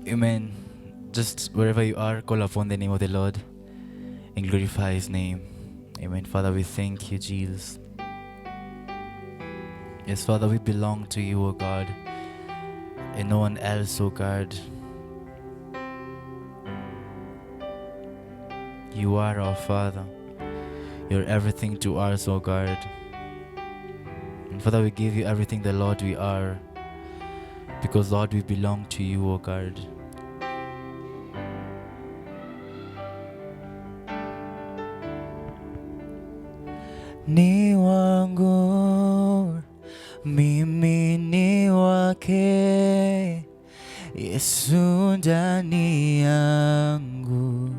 Amen. Just wherever you are, call upon the name of the Lord and glorify His name. Amen. Father, we thank you, Jesus. Yes, Father, we belong to you, O God, and no one else, O God. You are our Father. You're everything to us, O God. And Father, we give you everything the Lord we are, because Lord, we belong to you, O God. Ni wangu, mimi ni wake, Yesu ndani yangu,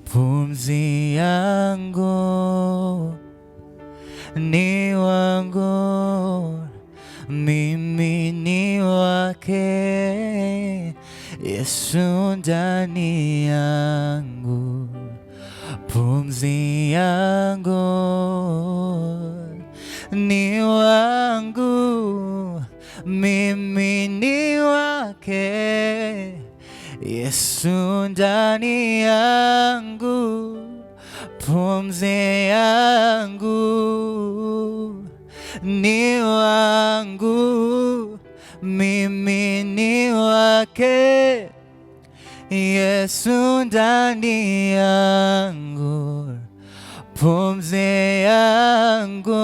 pumzi yangu. Ni wangu, mimi ni wake, Yesu ndani yangu, pumzi yangu. Ni wangu, mimi ni wake, Yesu ndani yangu, pumzi yangu. Ni wangu, mimi ni wake, Yesu ndani yangu, pumzi yangu.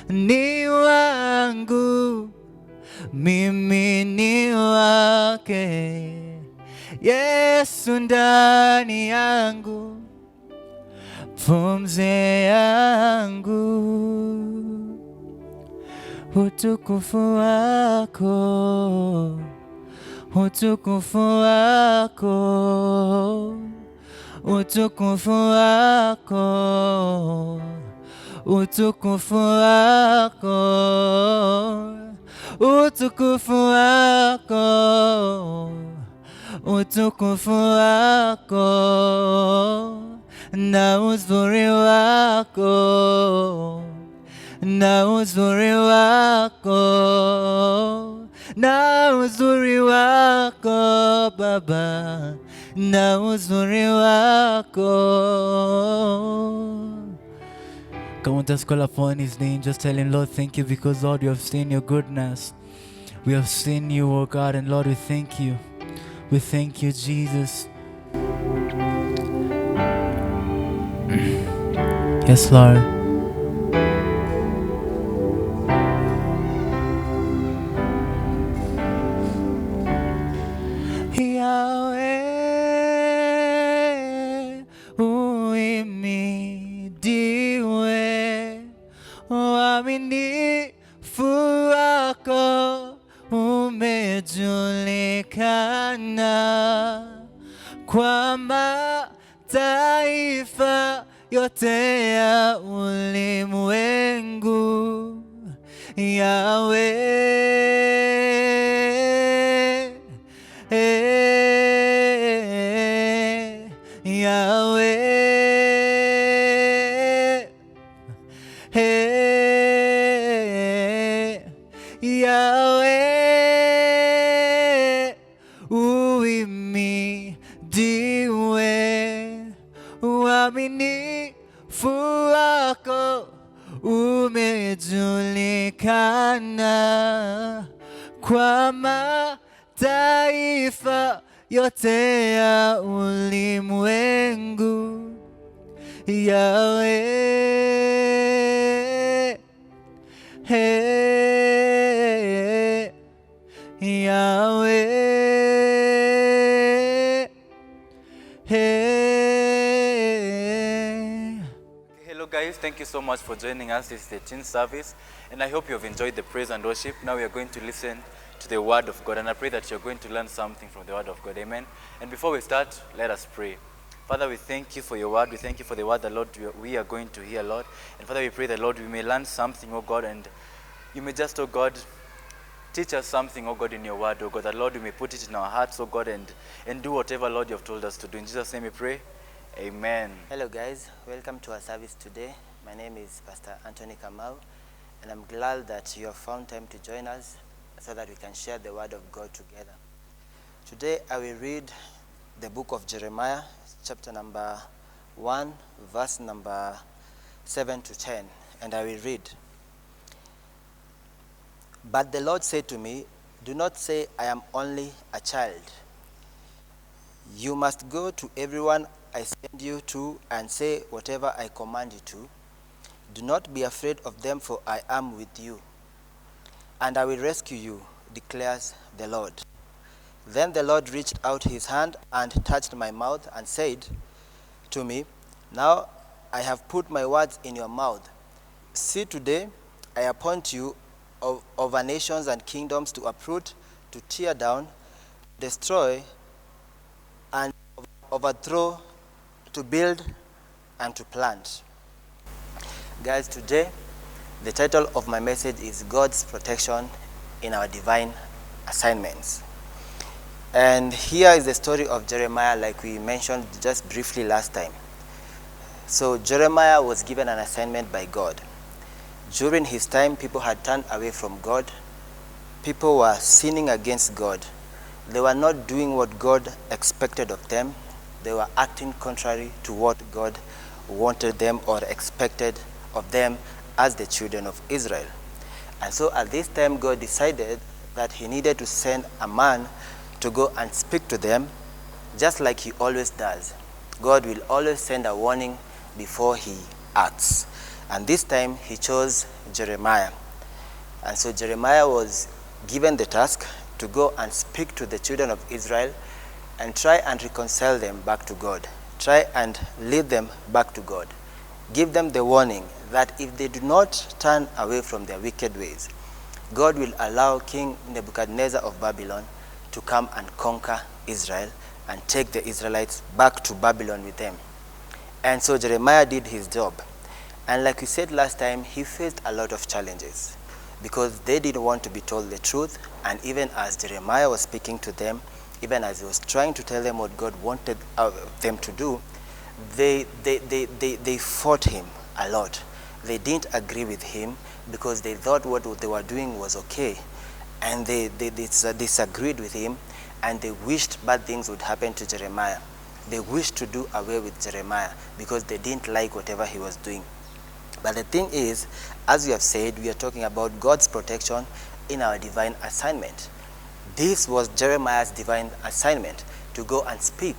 Ni wangu, mimi ni wake, Yesu ndani yangu, pumzi yangu. Utukufu wako, utukufu wako, utukufu wako, utukufu wako, utukufu wako, utukufu wako, na uzuri wako, na uzuri wako, na uzuri wako Baba, na uzuri wako. Come on, just call upon His name. Just tell Him, Lord, thank you, because Lord, we have seen your goodness. We have seen you, oh God, and Lord, we thank you. We thank you, Jesus. Yes, Lord. Yahweh, uhimidiwe, uaminifu wako umejulikana kwa mataifa yote ya ulimwengu. Yahweh, Yahweh, Yahweh, uhimidiwe, uaminifu wako umejulikana kwa mataifa yote ya ulimwengu. Yahweh, Yahweh, Hello guys, thank you so much for joining us. This is the teen service and I hope you have enjoyed the praise and worship. Now we are going to listen to the word of God and I pray that you're going to learn something from the word of God. Amen. And before we start, let us pray. Father, we thank you for your word. We thank you for the word that, Lord, we are going to hear, Lord. And Father, we pray that, Lord, we may learn something, oh God, and you may just, oh God, Teach us something, oh God, in your word, oh God, that Lord, we may put it in our hearts, oh God, and do whatever, Lord, you have told us to do. In Jesus' name we pray. Amen. Hello guys, welcome to our service today. My name is Pastor Anthony Kamau, and I'm glad that you have found time to join us so that we can share the word of God together. Today I will read the book of Jeremiah, chapter number 1, verse number 7 to 10, and I will read. But the Lord said to me, do not say I am only a child. You must go to everyone I send you to and say whatever I command you to. Do not be afraid of them, for I am with you, and I will rescue you, declares the Lord. Then the Lord reached out his hand and touched my mouth and said to me, now I have put my words in your mouth. See, today I appoint you over nations and kingdoms to uproot, to tear down, destroy, and overthrow, to build and to plant. Guys, today the title of my message is God's protection in our divine assignments. And here is the story of Jeremiah, like we mentioned just briefly last time. So Jeremiah was given an assignment by God. During his time, people had turned away from God. People were sinning against God. They were not doing what God expected of them. They were acting contrary to what God wanted them or expected of them as the children of Israel. And so at this time, God decided that he needed to send a man to go and speak to them, just like he always does. God will always send a warning before he acts. And this time, he chose Jeremiah. And so Jeremiah was given the task to go and speak to the children of Israel and try and reconcile them back to God. Try and lead them back to God. Give them the warning that if they do not turn away from their wicked ways, God will allow King Nebuchadnezzar of Babylon to come and conquer Israel and take the Israelites back to Babylon with them. And so Jeremiah did his job. And like we said last time, he faced a lot of challenges because they didn't want to be told the truth. And even as Jeremiah was speaking to them, even as he was trying to tell them what God wanted them to do, they fought him a lot. They didn't agree with him because they thought what they were doing was okay. And they disagreed with him, and they wished bad things would happen to Jeremiah. They wished to do away with Jeremiah because they didn't like whatever he was doing. But the thing is, as we have said, we are talking about God's protection in our divine assignment. This was Jeremiah's divine assignment, to go and speak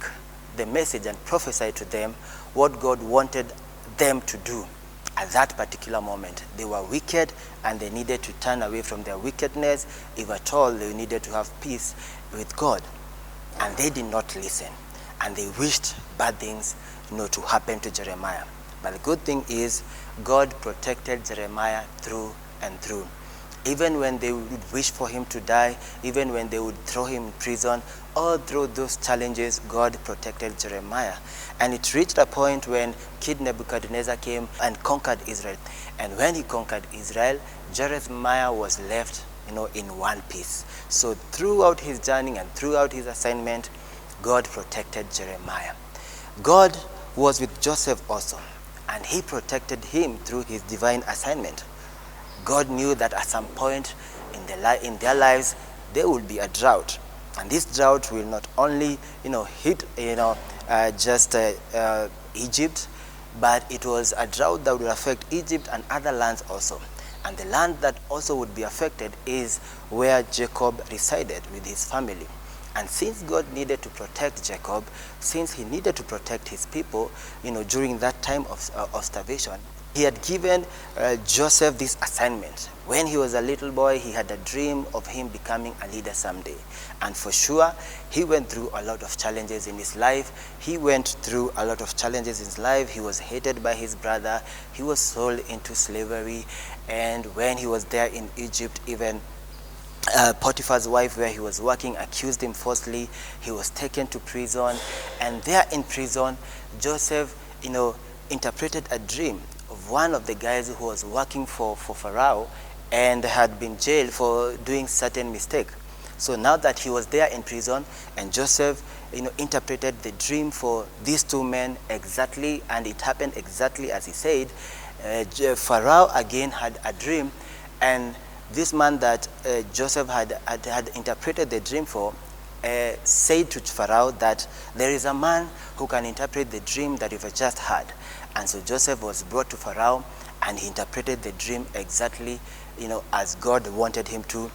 the message and prophesy to them what God wanted them to do at that particular moment. They were wicked and they needed to turn away from their wickedness. If at all, they needed to have peace with God. And they did not listen. And they wished bad things, to happen to Jeremiah. But the good thing is, God protected Jeremiah through and through. Even when they would wish for him to die, even when they would throw him in prison, all through those challenges, God protected Jeremiah. And it reached a point when King Nebuchadnezzar came and conquered Israel. And when he conquered Israel, Jeremiah was left, in one piece. So throughout his journey and throughout his assignment, God protected Jeremiah. God was with Joseph also, and he protected him through his divine assignment. God knew that at some point in their lives, there would be a drought. And this drought will not only, hit, just Egypt, but it was a drought that would affect Egypt and other lands also. And the land that also would be affected is where Jacob resided with his family. And since God needed to protect Jacob, since he needed to protect his people, during that time of starvation, he had given Joseph this assignment. When he was a little boy, he had a dream of him becoming a leader someday. And for sure, he went through a lot of challenges in his life. He went through a lot of challenges in his life. He was hated by his brother. He was sold into slavery. And when he was there in Egypt, even Potiphar's wife, where he was working, accused him falsely. He was taken to prison. And there in prison, Joseph, interpreted a dream of one of the guys who was working for Pharaoh, and had been jailed for doing certain mistake. So now that he was there in prison, and Joseph, interpreted the dream for these two men exactly, and it happened exactly as he said. Pharaoh again had a dream, and this man that Joseph had interpreted the dream for said to Pharaoh that there is a man who can interpret the dream that you've just had. And so Joseph was brought to Pharaoh, and he interpreted the dream exactly, as God wanted him to.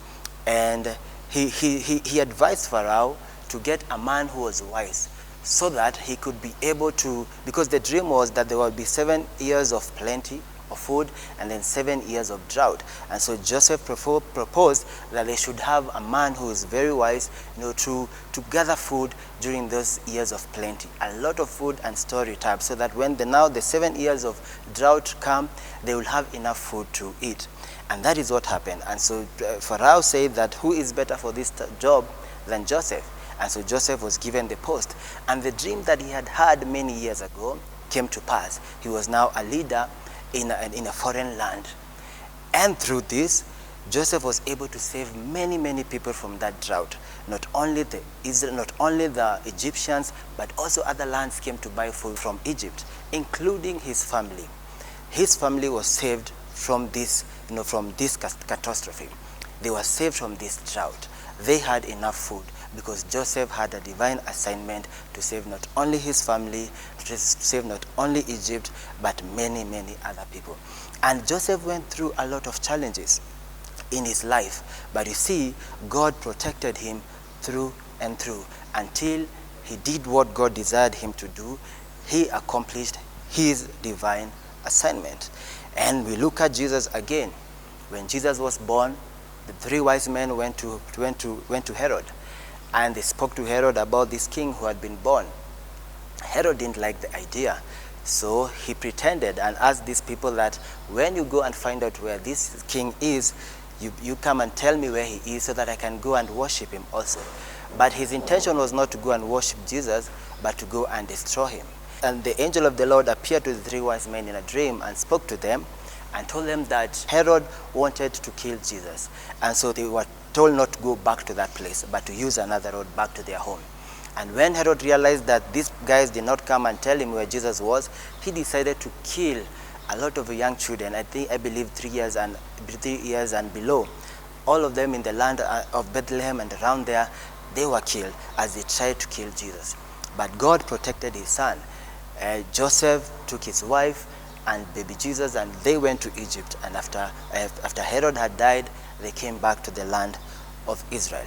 And he advised Pharaoh to get a man who was wise, so that he could be able to, because the dream was that there would be 7 years of plenty of food and then 7 years of drought. And so Joseph proposed that they should have a man who is very wise, to gather food during those years of plenty, a lot of food, and store it up, so that when the 7 years of drought come, they will have enough food to eat. And that is what happened. And so Pharaoh said that who is better for this job than Joseph? And so Joseph was given the post. And the dream that he had had many years ago came to pass. He was now a leader in a foreign land. And through this, Joseph was able to save many, many people from that drought. Not only the Egyptians, but also other lands came to buy food from Egypt, including his family. His family was saved from this, from this catastrophe. They were saved from this drought. They had enough food because Joseph had a divine assignment to save not only his family, to save not only Egypt, but many, many other people. And Joseph went through a lot of challenges in his life. But you see, God protected him through and through until he did what God desired him to do. He accomplished his divine assignment. And we look at Jesus again. When Jesus was born, the 3 wise men went to Herod, and they spoke to Herod about this king who had been born. Herod didn't like the idea, so he pretended and asked these people that when you go and find out where this king is, you come and tell me where he is so that I can go and worship him also. But his intention was not to go and worship Jesus, but to go and destroy him. And the angel of the Lord appeared to the 3 wise men in a dream and spoke to them and told them that Herod wanted to kill Jesus. And so they were told not to go back to that place, but to use another road back to their home. And when Herod realized that these guys did not come and tell him where Jesus was, he decided to kill a lot of young children. I believe 3 years and below. All of them in the land of Bethlehem and around there, they were killed as they tried to kill Jesus. But God protected his son. Joseph took his wife and baby Jesus, and they went to Egypt. And after Herod had died, they came back to the land of Israel.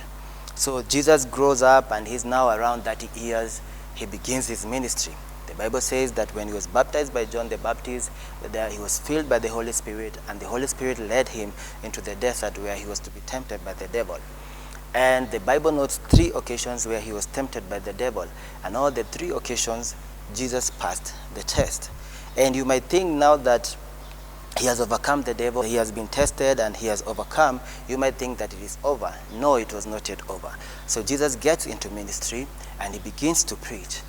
So Jesus grows up, and he's now around 30 years. He begins his ministry. The Bible says that when he was baptized by John the Baptist, he was filled by the Holy Spirit, and the Holy Spirit led him into the desert where he was to be tempted by the devil. And the Bible notes 3 occasions where he was tempted by the devil. And all the 3 occasions, Jesus passed the test. And you might think now that he has overcome the devil, he has been tested and he has overcome, you might think that it is over. No, it was not yet over. So Jesus gets into ministry and he begins to preach.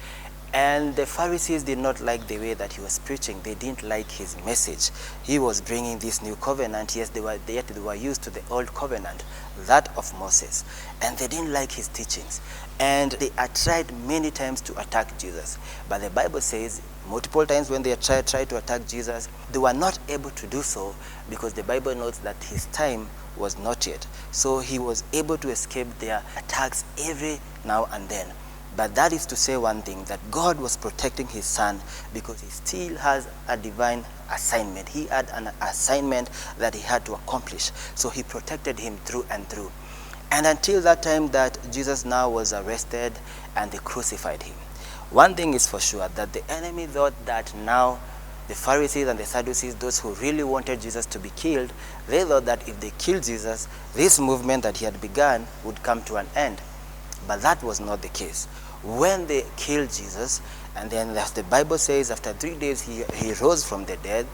And the Pharisees did not like the way that he was preaching. They didn't like his message. He was bringing this new covenant. Yes, they were used to the old covenant, that of Moses. And they didn't like his teachings. And they had tried many times to attack Jesus. But the Bible says multiple times when they tried to attack Jesus, they were not able to do so because the Bible notes that his time was not yet. So he was able to escape their attacks every now and then. But that is to say one thing, that God was protecting his son because he still has a divine assignment. He had an assignment that he had to accomplish. So he protected him through and through. And until that time that Jesus now was arrested and they crucified him. One thing is for sure, that the enemy thought that now the Pharisees and the Sadducees, those who really wanted Jesus to be killed, they thought that if they killed Jesus, this movement that he had begun would come to an end. But that was not the case. When they killed Jesus, and then as the Bible says, after 3 days he rose from the dead,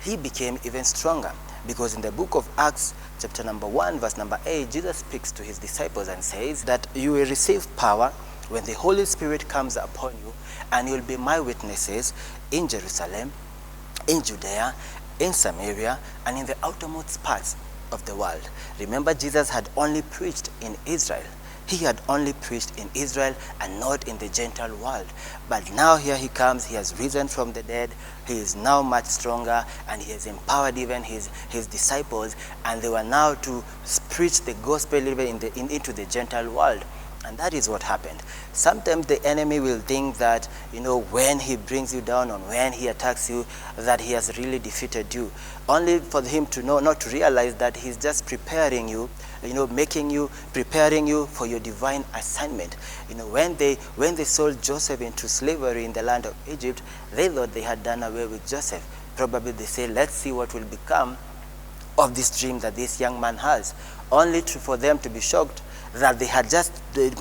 he became even stronger. Because in the book of Acts, chapter number 1, verse number 8, Jesus speaks to his disciples and says that you will receive power when the Holy Spirit comes upon you, and you will be my witnesses in Jerusalem, in Judea, in Samaria, and in the outermost parts of the world. Remember, Jesus had only preached in Israel. He had only preached in Israel and not in the Gentile world. But now here he comes, he has risen from the dead, he is now much stronger, and he has empowered even his disciples, and they were now to preach the gospel even into the Gentile world. And that is what happened. Sometimes the enemy will think that, when he brings you down or when he attacks you, that he has really defeated you. Only for him to know, not to realize that he's just preparing you, preparing you for your divine assignment. When they sold Joseph into slavery in the land of Egypt, they thought they had done away with Joseph. Probably they say, let's see what will become of this dream that this young man has. Only for them to be shocked that they had just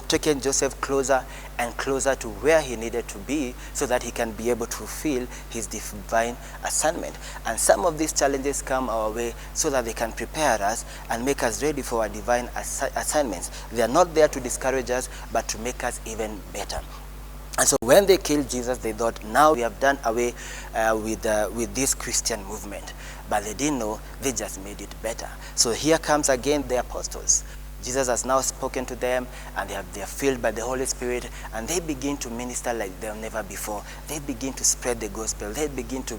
taken Joseph closer and closer to where he needed to be so that he can be able to fulfill his divine assignment. And some of these challenges come our way so that they can prepare us and make us ready for our divine assignments. They are not there to discourage us, but to make us even better. And so when they killed Jesus, they thought, now we have done away with this Christian movement. But they didn't know, they just made it better. So here comes again the apostles. Jesus has now spoken to them, and they are filled by the Holy Spirit, and they begin to minister like they've never before. They begin to spread the gospel. They begin to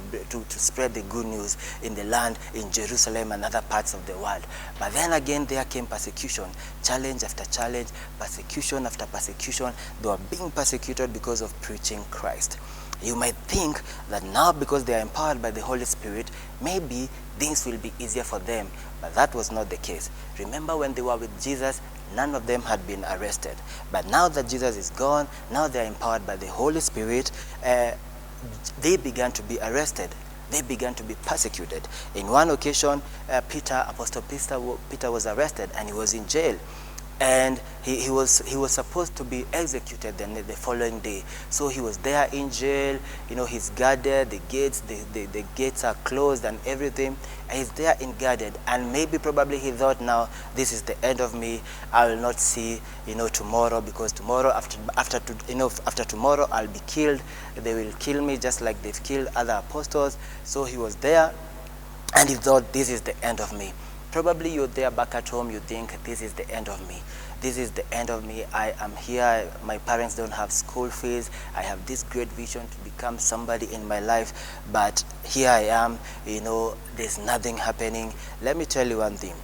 spread the good news in the land, in Jerusalem and other parts of the world. But then again, there came persecution, challenge after challenge, persecution after persecution. They were being persecuted because of preaching Christ. You might think that now, because they are empowered by the Holy Spirit, maybe things will be easier for them. But that was not the case. Remember, when they were with Jesus, none of them had been arrested. But now that Jesus is gone, now they are empowered by the Holy Spirit, they began to be arrested. They began to be persecuted. In one occasion, Apostle Peter was arrested, and he was in jail. And he was supposed to be executed the following day. So he was there in jail. He's guarded. The gates are closed and everything. And he's there in guarded. And probably he thought, now this is the end of me. I will not see tomorrow, because tomorrow after tomorrow I'll be killed. They will kill me just like they've killed other apostles. So he was there, and he thought, this is the end of me. Probably you're there back at home, you think, this is the end of me. This is the end of me. I am here. My parents don't have school fees. I have this great vision to become somebody in my life. But here I am, there's nothing happening. Let me tell you one thing.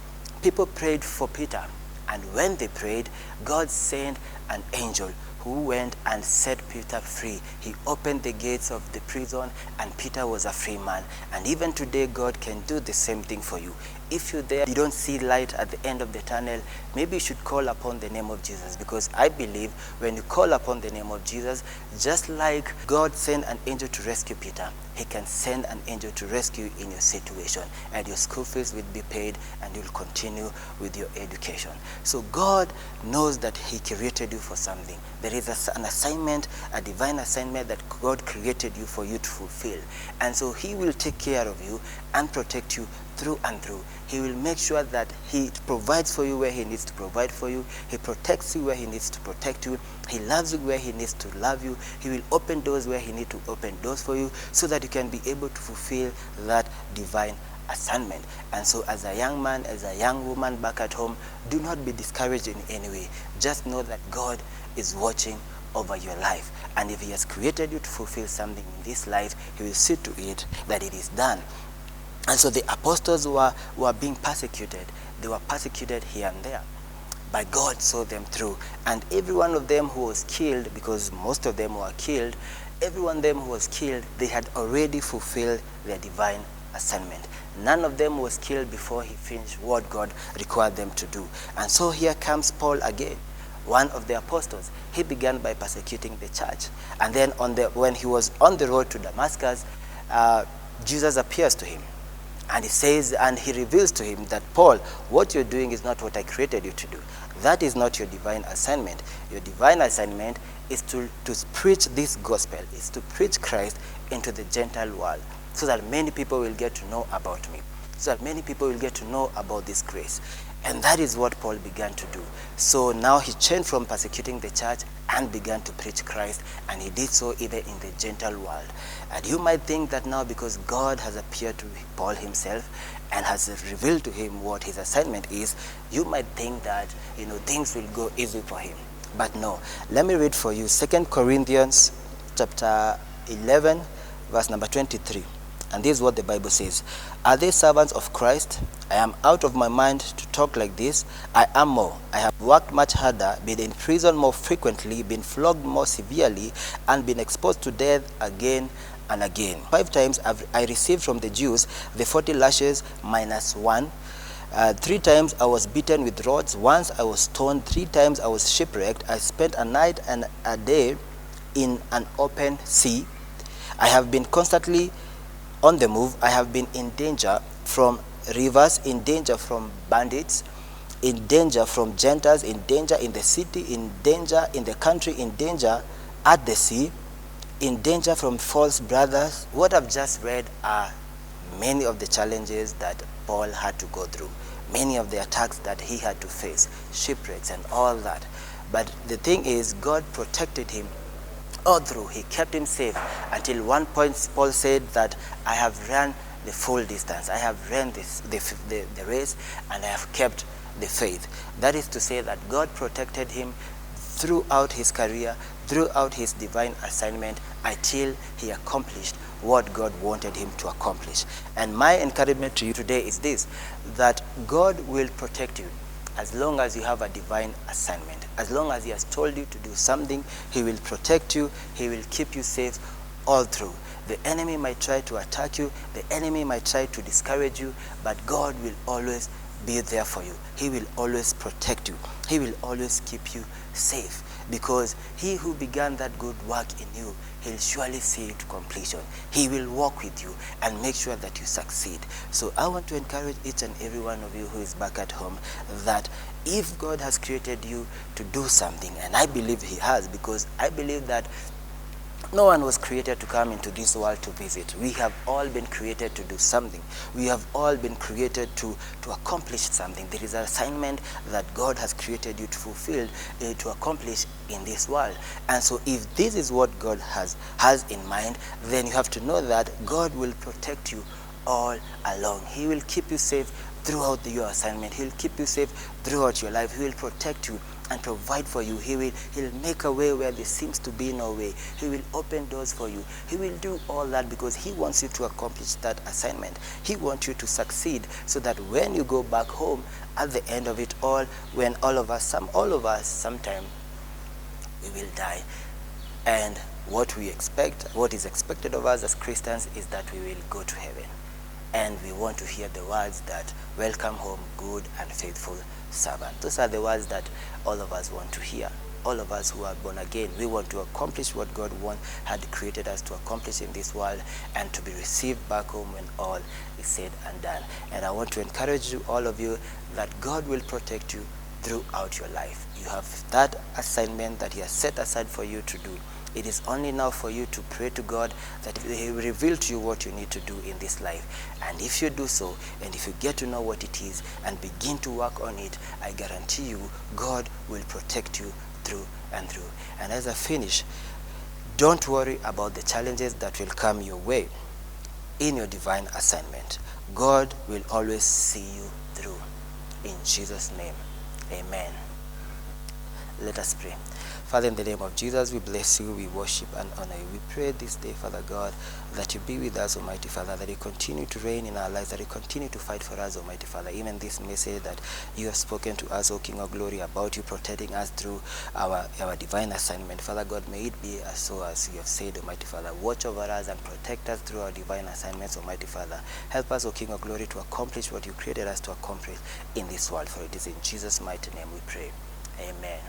People prayed for Peter. And when they prayed, God sent an angel who went and set Peter free. He opened the gates of the prison, and Peter was a free man. And even today, God can do the same thing for you. If you're there, you don't see light at the end of the tunnel, maybe you should call upon the name of Jesus, because I believe when you call upon the name of Jesus, just like God sent an angel to rescue Peter, he can send an angel to rescue you in your situation, and your school fees will be paid, and you'll continue with your education. So God knows that he created you for something. There is an assignment, a divine assignment that God created you for you to fulfill. And so he will take care of you and protect you through and through. He will make sure that he provides for you where he needs to provide for you. He protects you where he needs to protect you. He loves you where he needs to love you. He will open doors where he needs to open doors for you, so that you can be able to fulfill that divine assignment. And so as a young man, as a young woman back at home, do not be discouraged in any way. Just know that God is watching over your life. And if he has created you to fulfill something in this life, he will see to it that it is done. And so the apostles who were being persecuted, they were persecuted here and there. But God saw them through. And every one of them who was killed, because most of them were killed, every one of them who was killed, they had already fulfilled their divine assignment. None of them was killed before he finished what God required them to do. And so here comes Paul again, one of the apostles. He began by persecuting the church. And then when he was on the road to Damascus, Jesus appears to him. And he says, and he reveals to him that, Paul, what you're doing is not what I created you to do. That is not your divine assignment. Your divine assignment is to preach this gospel, is to preach Christ into the Gentile world, so that many people will get to know about me, so that many people will get to know about this grace. And that is what Paul began to do. So now he changed from persecuting the church and began to preach Christ, and he did so even in the Gentile world. And you might think that now, because God has appeared to Paul himself, and has revealed to him what his assignment is, you might think that things will go easy for him. But no. Let me read for you 2 Corinthians chapter 11, verse number 23. And this is what the Bible says. Are they servants of Christ? I am out of my mind to talk like this. I am more. I have worked much harder, been in prison more frequently, been flogged more severely, and been exposed to death again and again. 5 times I received from the Jews the 40 lashes minus 1. 3 times I was beaten with rods. Once I was stoned. 3 times I was shipwrecked. I spent a night and a day in an open sea. I have been constantly on the move. I have been in danger from rivers, in danger from bandits, in danger from Gentiles, in danger in the city, in danger in the country, in danger at the sea, in danger from false brothers. What I've just read are many of the challenges that Paul had to go through, many of the attacks that he had to face, shipwrecks and all that. But the thing is, God protected him all through. He kept him safe until one point Paul said that I have run the full distance. I have run the race, and I have kept the faith. That is to say that God protected him throughout his career, throughout his divine assignment, until he accomplished what God wanted him to accomplish. And my encouragement to you today is this, that God will protect you as long as you have a divine assignment. As long as he has told you to do something, he will protect you, he will keep you safe all through. The enemy might try to attack you, the enemy might try to discourage you, but God will always be there for you. He will always protect you. He will always keep you safe, because he who began that good work in you, he'll surely see it to completion. He will walk with you and make sure that you succeed. So I want to encourage each and every one of you who is back at home that if God has created you to do something, and I believe he has, because I believe that no one was created to come into this world to visit. We have all been created to do something. We have all been created to accomplish something. There is an assignment that God has created you to fulfill, to accomplish in this world. And so if this is what God has in mind, then you have to know that God will protect you all along. He will keep you safe throughout your assignment. He'll keep you safe throughout your life. He will protect you and provide for you. He'll make a way where there seems to be no way. He will open doors for you. He will do all that because he wants you to accomplish that assignment. He wants you to succeed, so that when you go back home at the end of it all, when all of us sometime we will die, and what is expected of us as Christians is that we will go to heaven. And we want to hear the words that, welcome home, good and faithful servant. Those are the words that all of us want to hear. All of us who are born again, we want to accomplish what God had created us to accomplish in this world, and to be received back home when all is said and done. And I want to encourage you, all of you, that God will protect you throughout your life. You have that assignment that he has set aside for you to do. It is only now for you to pray to God that he will reveal to you what you need to do in this life. And if you do so, and if you get to know what it is and begin to work on it, I guarantee you God will protect you through and through. And as I finish, don't worry about the challenges that will come your way in your divine assignment. God will always see you through. In Jesus' name, amen. Let us pray. Father, in the name of Jesus, we bless you, we worship and honor you. We pray this day, Father God, that you be with us, Almighty Father, that you continue to reign in our lives, that you continue to fight for us, Almighty Father. Even this message that you have spoken to us, O King of Glory, about you protecting us through our divine assignment. Father God, may it be so as you have said, Almighty Father. Watch over us and protect us through our divine assignments, Almighty Father. Help us, O King of Glory, to accomplish what you created us to accomplish in this world. For it is in Jesus' mighty name we pray. Amen.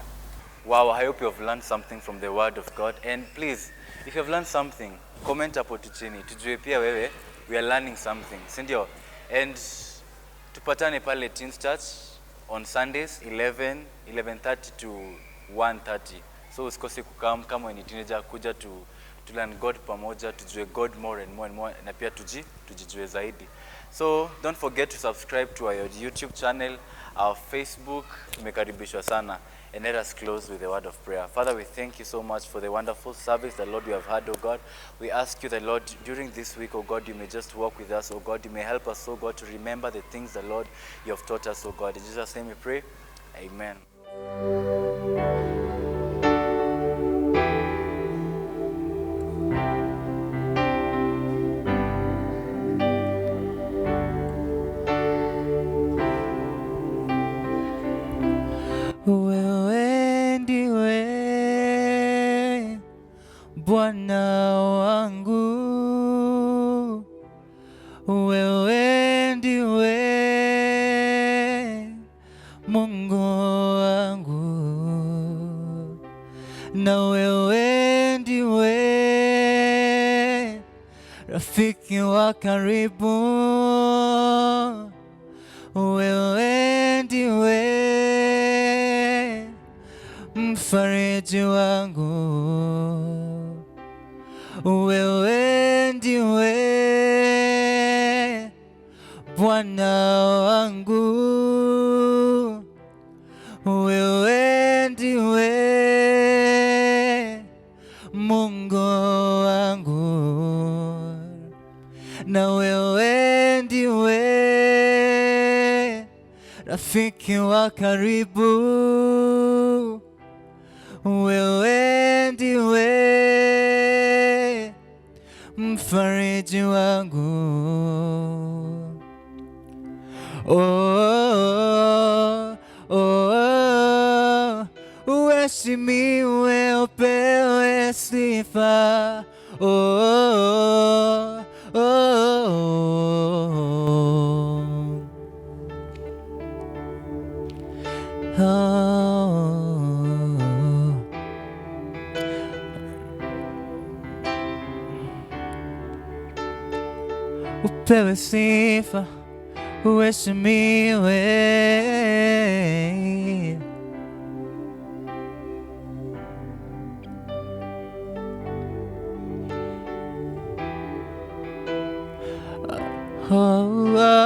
Wow, I hope you have learned something from the word of God. And please, if you have learned something, comment hapo tu chini. Tujue pia wewe, we are learning something. Sindio? And tupatane pale Teens Church on Sundays, 11:30 to 1:30. So usikose kukam kama ni teenager, kuja to learn God pamoja, tujue God more and more and more, na pia tujijue zaidi. So don't forget to subscribe to our YouTube channel, our Facebook, tumekaribishwa sana. And let us close with a word of prayer. Father, we thank you so much for the wonderful service that, Lord, we have had, oh God. We ask you that, Lord, during this week, oh God, you may just walk with us, oh God. You may help us, oh God, to remember the things that, Lord, you have taught us, oh God. In Jesus' name we pray. Amen. Wewe ndiwe Bwana wangu, wewe ndiwe Mungu wangu, na wewe ndiwe rafiki wa karibu, wewe ndiwe mfariji wangu, wewe ndiwe Bwana wangu, wewe ndiwe Mungu wangu, na wewe ndiwe rafiki wa karibu, wewe ndiwe mfariji wangu. Uheshimiwe, upewe sifa. Upewe sifa, uheshimiwe. Oh, oh.